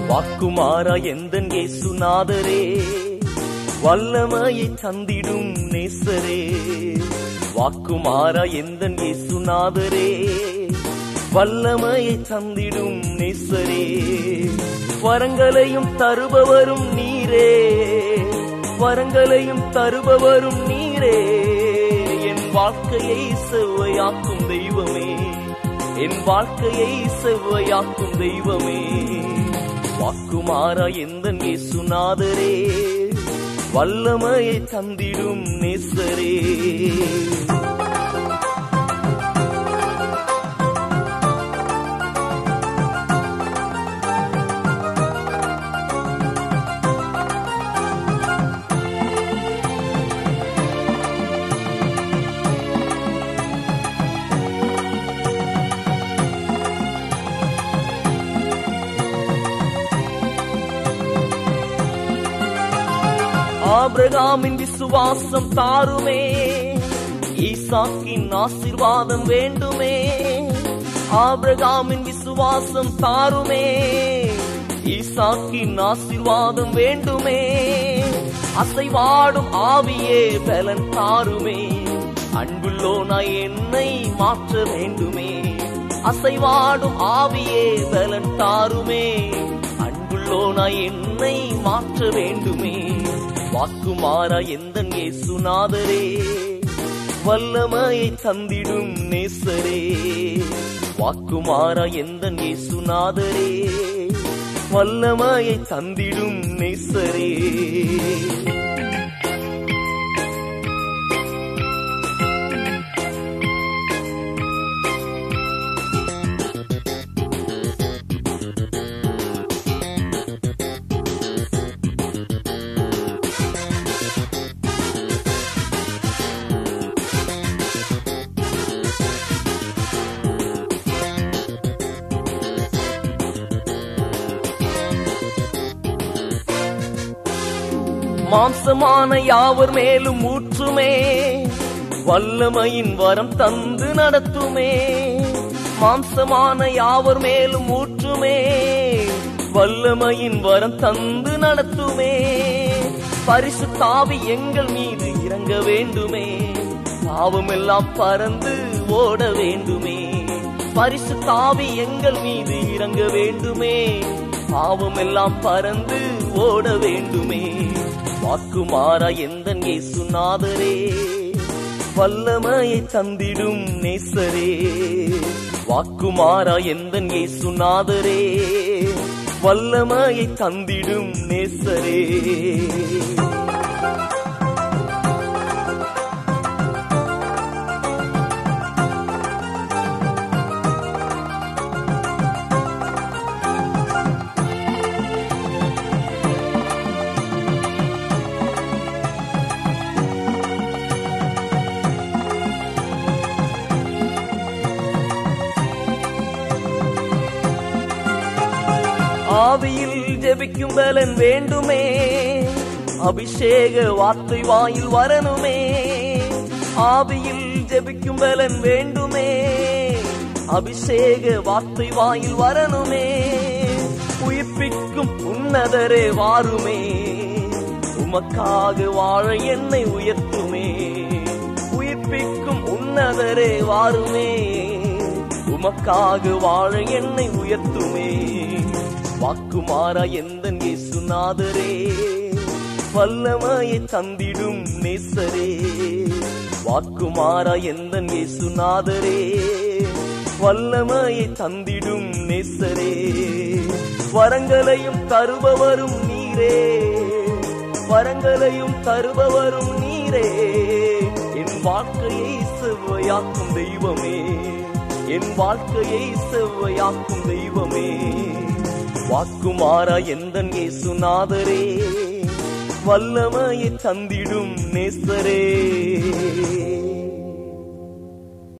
வாக்குமாறா எந்தன் இயேசுநாதரே, வல்லமையை தந்திடும் நேசரே. வாக்குமாறா எந்தன் இயேசுநாதரே, வல்லமையை தந்திடும் நேசரே. வரங்களையும் தருபவரும் நீரே, வரங்களையும் தருபவரும் நீரே. என் வாழ்க்கையை செவ்வையாக்கும் தெய்வமே, என் வாழ்க்கையை செவ்வையாக்கும் தெய்வமே. வாக்குமாறா எந்தன் இயேசுநாதரே, வல்லமையை தந்திடும் நேசரே. ஆபிரகாமின் விசுவாசம் தாருமே, ஈசாக்கின் ஆசீர்வாதம் வேண்டுமே. ஆபிரகாமின் விசுவாசம் தாருமே, ஈசாக்கின் ஆசீர்வாதம் வேண்டுமே. அசைவாடும் ஆவியே பலன் தாருமே, அன்புள்ளோனாய் என்னை மாற்ற வேண்டுமே. அசைவாடும் ஆவியே பலன் தாருமே, அன்புள்ளோனாய் என்னை மாற்ற வேண்டுமே. வாக்குமாறா எந்தன் இயேசுநாதரே, வல்லமையை தந்திடும் நேசரே. வாக்குமாறா எந்தன் இயேசுநாதரே, வல்லமையை தந்திடும் நேசரே. மாம்சமான யாவர் மேலும் ஊற்றுமே, வல்லமையின் வரம் தந்து நடத்துமே. மாம்சமான யாவர் மேலும் ஊற்றுமே, வல்லமையின் வரம் தந்து நடத்துமே. பரிசுத்த ஆவி எங்கள் மீது இறங்க வேண்டுமே, பாவமெல்லாம் பறந்து ஓட வேண்டுமே. பரிசுத்த ஆவி எங்கள் மீது இறங்க வேண்டுமே, பாவமெல்லாம் பறந்து ஓட வேண்டுமே. வாக்குமாறா எந்தன் இயேசுநாதரே, வல்லமையை தந்திடும் நேசரே. வாக்குமாறா எந்தன் இயேசுநாதரே, வல்லமையை தந்திடும் நேசரே. ஆவியில் ஜெபிக்கும் பலன் வேண்டுமே, அபிஷேக வார்த்தை வாயில் வரணுமே. ஆவியில் ஜெபிக்கும் பலன் வேண்டுமே, அபிஷேக வார்த்தை வாயில் வரணுமே. உயிர்ப்பிக்கும் உன்னதரே வாருமே, உமக்காக வாழ என்னை உயர்த்துமே. உயிர்ப்பிக்கும் உன்னதரே வாருமே, உமக்காக வாழ என்னை உயர்த்துமே. வாக்குமாறா எந்தன் இயேசுநாதரே, வல்லமையை தந்திடும் நேசரே. வாக்குமாறா எந்தன் இயேசுநாதரே, வல்லமையை தந்திடும் நேசரே. வரங்களையும் தருபவரும் நீரே, வரங்களையும் தருபவரும் நீரே. என் வாழ்க்கையை செவ்வையாக்கும் தெய்வமே, என் வாழ்க்கையை செவ்வையாக்கும் தெய்வமே. வாக்குமாறா எந்தன் இயேசுநாதரே, வல்லமையை தந்திடும் நேசரே.